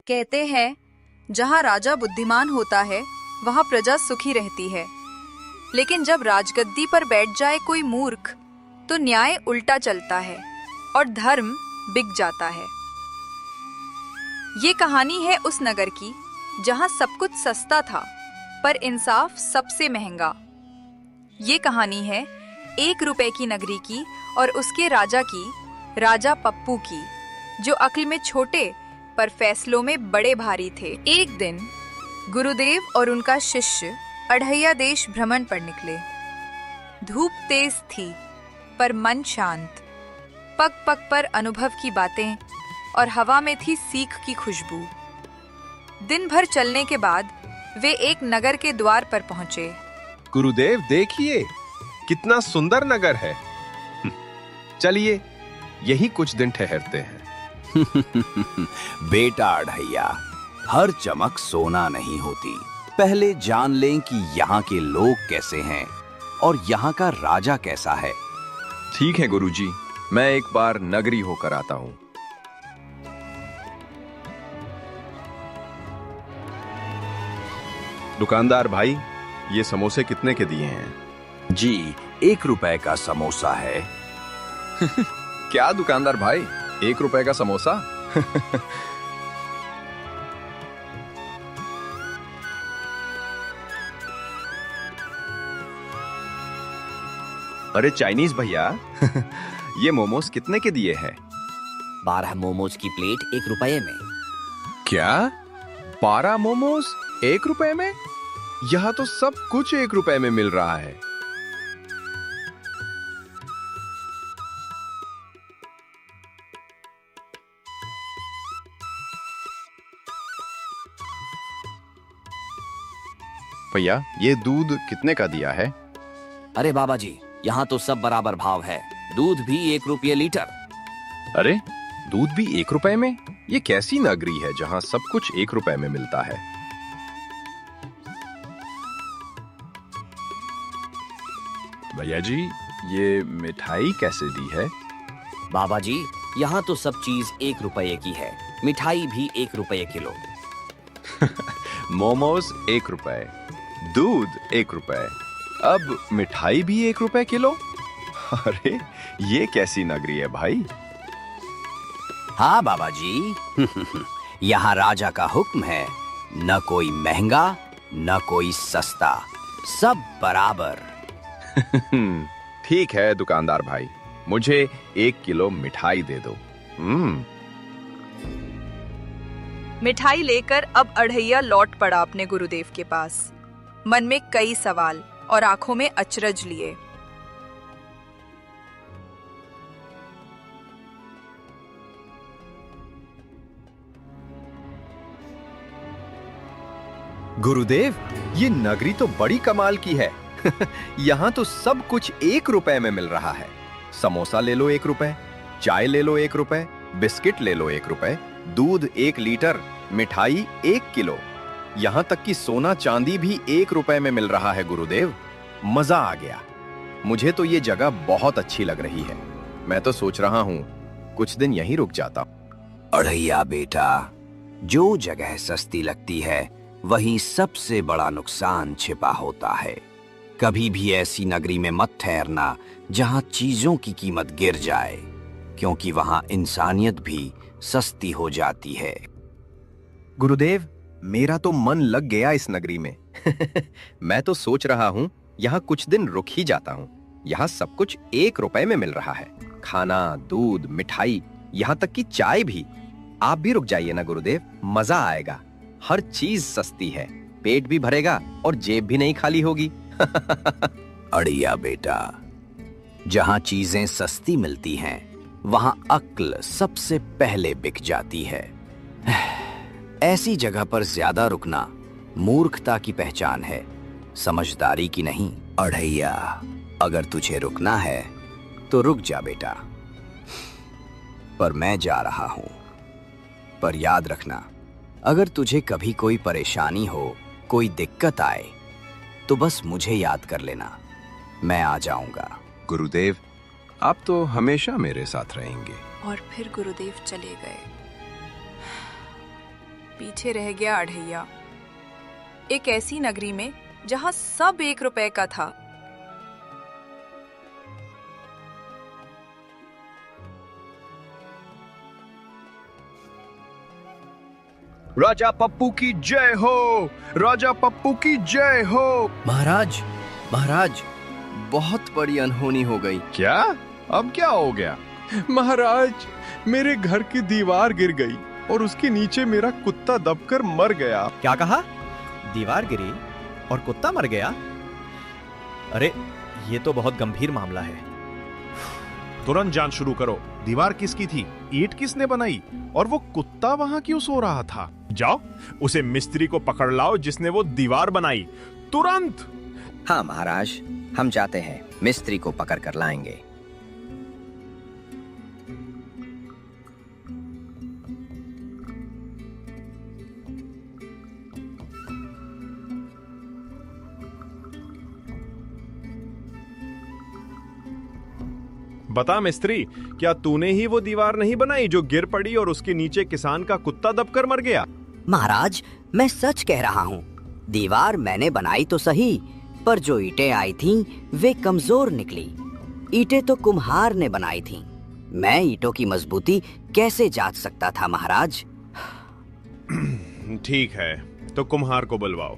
कहते हैं जहाँ राजा बुद्धिमान होता है वहाँ प्रजा सुखी रहती है, लेकिन जब राजगद्दी पर बैठ जाए कोई मूर्ख तो न्याय उल्टा चलता है और धर्म बिक जाता है। ये कहानी है उस नगर की जहाँ सब कुछ सस्ता था पर इंसाफ सबसे महंगा। ये कहानी है 1 रुपए की नगरी की और उसके राजा की, राजा पप्पू की, जो अक्ल में छोटे पर फैसलों में बड़े भारी थे। एक दिन गुरुदेव और उनका शिष्य अढ़ैया देश भ्रमण पर निकले। धूप तेज थी पर मन शांत, पग पग पर अनुभव की बातें और हवा में थी सीख की खुशबू। दिन भर चलने के बाद वे एक नगर के द्वार पर पहुंचे। गुरुदेव देखिए, कितना सुंदर नगर है। चलिए यही कुछ दिन ठहरते हैं। बेटा अढ़ैया, हर चमक सोना नहीं होती। पहले जान लें कि यहाँ के लोग कैसे हैं और यहाँ का राजा कैसा है। ठीक है गुरुजी, मैं एक बार नगरी होकर आता हूँ। दुकानदार भाई, ये समोसे कितने के दिए हैं? जी, 1 रुपए का समोसा है। क्या दुकानदार भाई, 1 रुपए का समोसा? अरे चाइनीज भैया, ये मोमोज कितने के दिए हैं? 12 मोमोज की प्लेट 1 रुपए में। क्या 12 मोमोज 1 रुपए में? यहाँ तो सब कुछ 1 रुपए में मिल रहा है। भैया, ये दूध कितने का दिया है? अरे बाबा जी, यहाँ तो सब बराबर भाव है। दूध भी 1 रुपये लीटर। अरे दूध भी 1 रुपए में? ये कैसी नगरी है जहाँ सब कुछ 1 रुपए में मिलता है? भैया जी, ये मिठाई कैसे दी है? बाबा जी, यहाँ तो सब चीज 1 रुपये की है। मिठाई भी 1 रुपये किलो। मोमोज 1 रुपए, दूध 1 रुपए, अब मिठाई भी 1 रुपए किलो? अरे ये कैसी नगरी है भाई? हाँ बाबा जी, यहाँ राजा का हुक्म है। न कोई महंगा न कोई सस्ता, सब बराबर। ठीक है दुकानदार भाई, मुझे 1 किलो मिठाई दे दो। मिठाई लेकर अब अढ़ैया लौट पड़ा अपने गुरुदेव के पास, मन में कई सवाल और आंखों में अचरज लिए। गुरुदेव, ये नगरी तो बड़ी कमाल की है। यहाँ तो सब कुछ 1 रुपए में मिल रहा है। समोसा ले लो 1 रुपए, चाय ले लो 1 रुपए, बिस्किट ले लो 1 रुपए, दूध 1 लीटर, मिठाई 1 किलो, यहाँ तक कि सोना चांदी भी 1 रुपए में मिल रहा है। गुरुदेव, मजा आ गया। मुझे तो ये जगह बहुत अच्छी लग रही है। मैं तो सोच रहा हूँ कुछ दिन यहीं रुक जाता हूँ। अढ़ैया बेटा, जो जगह सस्ती लगती है वहीं सबसे बड़ा नुकसान छिपा होता है। कभी भी ऐसी नगरी में मत ठहरना जहां चीजों की कीमत गिर जाए, क्योंकि वहां इंसानियत भी सस्ती हो जाती है। गुरुदेव, मेरा तो मन लग गया इस नगरी में। मैं तो सोच रहा हूँ यहाँ कुछ दिन रुक ही जाता हूँ। यहाँ सब कुछ 1 रुपए में मिल रहा है, खाना, दूध, मिठाई, यहाँ तक कि चाय भी। आप भी रुक जाइए ना गुरुदेव, मजा आएगा। हर चीज सस्ती है, पेट भी भरेगा और जेब भी नहीं खाली होगी। अढ़ैया बेटा, जहां चीजें सस्ती मिलती हैं वहां अक्ल सबसे पहले बिक जाती है। ऐसी जगह पर ज्यादा रुकना मूर्खता की पहचान है, समझदारी की नहीं। अढ़ैया, अगर तुझे रुकना है तो रुक जा बेटा, पर मैं जा रहा हूं। पर याद रखना, अगर तुझे कभी कोई परेशानी हो, कोई दिक्कत आए, तो बस मुझे याद कर लेना, मैं आ जाऊंगा। गुरुदेव, आप तो हमेशा मेरे साथ रहेंगे। और फिर गुरुदेव चले गए। पीछे रह गया अढ़ैया। एक ऐसी नगरी में जहां सब 1 रुपए का था। राजा पप्पू की जय हो, राजा पप्पू की जय हो। महाराज, महाराज, बहुत बड़ी अनहोनी हो गई। क्या? अब क्या हो गया? महाराज, मेरे घर की दीवार गिर गई और उसके नीचे मेरा कुत्ता दबकर मर गया। क्या कहा? दीवार गिरी और कुत्ता मर गया? अरे, ये तो बहुत गंभीर मामला है। तुरंत जांच शुरू करो। दीवार किसकी थी? ईंट किसने बनाई? और वो कुत्ता वहां क्यों सो रहा था? जाओ, उसे मिस्त्री को पकड़ लाओ जिसने वो दीवार बनाई, तुरंत। हाँ महाराज, हम जाते हैं, मिस्त्री को पकड़ कर लाएंगे। बता मिस्त्री, क्या तूने ही वो दीवार नहीं बनाई जो गिर पड़ी और उसके नीचे किसान का कुत्ता दबकर मर गया? महाराज, मैं सच कह रहा हूँ। दीवार मैंने बनाई तो सही, पर जो ईंटें आई थीं, वे कमजोर निकली। ईंटें तो कुम्हार ने बनाई थीं। मैं ईंटों की मजबूती कैसे जांच सकता था महाराज? ठीक है, तो कुम्हार को बुलवाओ।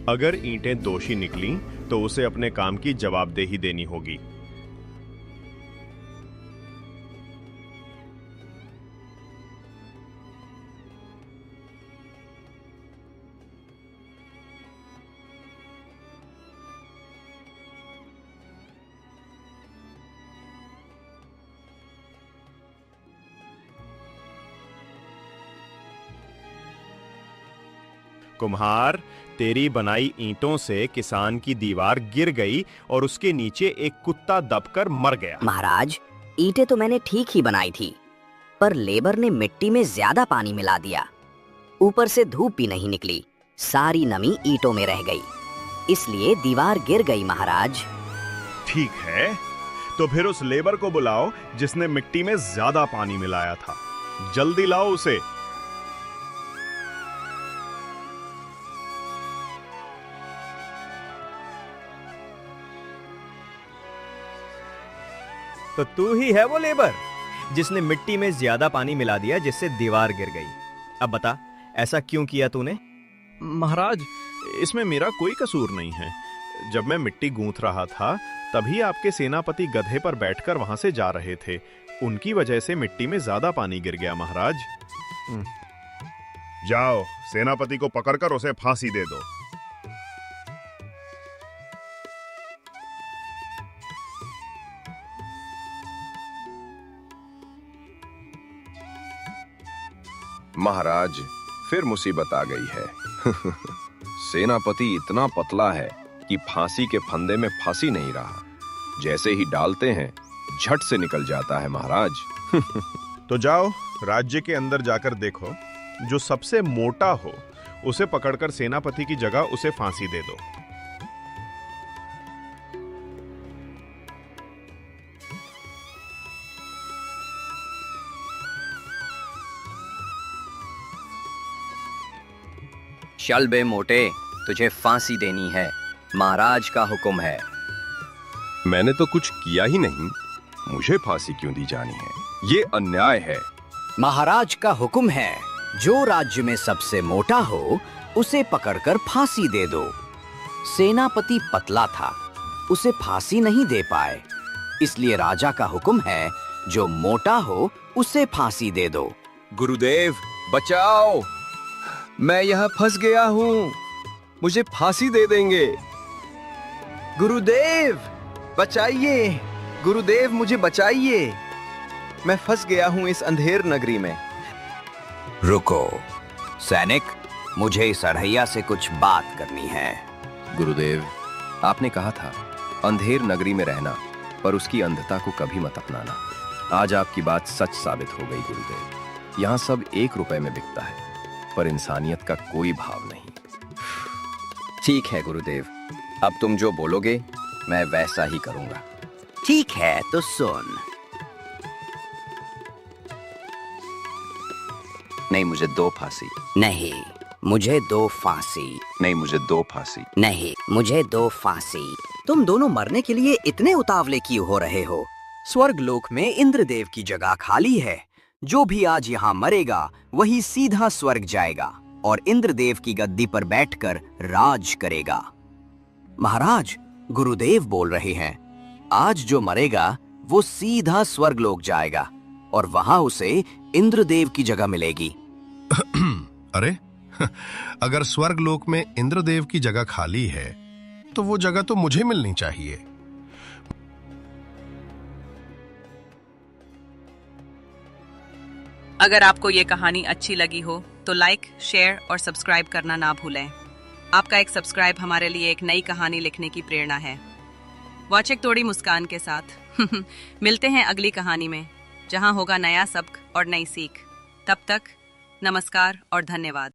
अगर ईंटें दोषी निकली तो उसे अपने काम की जवाबदेही देनी होगी। कुम्हार, तेरी बनाई ईंटों से किसान की दीवार गिर गई और उसके नीचे एक कुत्ता दबकर मर गया। महाराज, ईंटें तो मैंने ठीक ही बनाई थी, पर लेबर ने मिट्टी में ज्यादा पानी मिला दिया। ऊपर से धूप भी नहीं निकली, सारी नमी ईंटों में रह गई, इसलिए दीवार गिर गई महाराज। ठीक है, तो फिर उस लेबर को बुलाओ जिसने मिट्टी में ज्यादा पानी मिलाया था। जल्दी लाओ उसे। तो तू ही है वो लेबर जिसने मिट्टी में ज्यादा पानी मिला दिया जिससे दीवार गिर गई। अब बता, ऐसा क्यों किया तूने? महाराज, इसमें मेरा कोई कसूर नहीं है। जब मैं मिट्टी गूंथ रहा था, तभी आपके सेनापति गधे पर बैठकर वहां से जा रहे थे। उनकी वजह से मिट्टी में ज्यादा पानी गिर गया महाराज। जाओ, सेनापति को पकड़कर उसे फांसी दे दो। महाराज, फिर मुसीबत आ गई है। सेनापति इतना पतला है कि फांसी के फंदे में फांसी नहीं रहा। जैसे ही डालते हैं, झट से निकल जाता है महाराज। तो जाओ, राज्य के अंदर जाकर देखो, जो सबसे मोटा हो उसे पकड़कर सेनापति की जगह उसे फांसी दे दो। चल बे मोटे, तुझे फांसी देनी है, महाराज का हुक्म है। मैंने तो कुछ किया ही नहीं, मुझे फांसी क्यों दी जानी है? ये अन्याय है। महाराज का हुक्म है, जो राज्य में सबसे मोटा हो उसे पकड़कर फांसी दे दो। सेनापति पतला था, उसे फांसी नहीं दे पाए, इसलिए राजा का हुक्म है, जो मोटा हो उसे फांसी दे दो। गुरुदेव, बचाओ, मैं यहाँ फंस गया हूँ, मुझे फांसी दे देंगे। गुरुदेव बचाइए, गुरुदेव मुझे बचाइए, मैं फंस गया हूँ इस अंधेर नगरी में। रुको सैनिक, मुझे इस अढ़ैया से कुछ बात करनी है। गुरुदेव, आपने कहा था अंधेर नगरी में रहना, पर उसकी अंधता को कभी मत अपनाना। आज आपकी बात सच साबित हो गई गुरुदेव। यहाँ सब 1 रुपए में बिकता है, पर इंसानियत का कोई भाव नहीं। ठीक है गुरुदेव, अब तुम जो बोलोगे मैं वैसा ही करूंगा। ठीक है, तो सुन। नहीं, मुझे 2 फांसी। नहीं, मुझे 2 फांसी। नहीं, मुझे 2 फांसी। नहीं, मुझे 2 फांसी। तुम दोनों मरने के लिए इतने उतावले क्यों हो रहे हो? स्वर्गलोक में इंद्रदेव की जगह खाली है। जो भी आज यहाँ मरेगा वही सीधा स्वर्ग जाएगा और इंद्रदेव की गद्दी पर बैठकर राज करेगा। महाराज, गुरुदेव बोल रहे हैं, आज जो मरेगा वो सीधा स्वर्गलोक जाएगा और वहां उसे इंद्रदेव की जगह मिलेगी। अरे अगर स्वर्गलोक में इंद्रदेव की जगह खाली है तो वो जगह तो मुझे मिलनी चाहिए। अगर आपको ये कहानी अच्छी लगी हो तो लाइक, शेयर और सब्सक्राइब करना ना भूलें। आपका एक सब्सक्राइब हमारे लिए एक नई कहानी लिखने की प्रेरणा है। वॉच एक थोड़ी मुस्कान के साथ मिलते हैं अगली कहानी में, जहां होगा नया सबक और नई सीख। तब तक नमस्कार और धन्यवाद।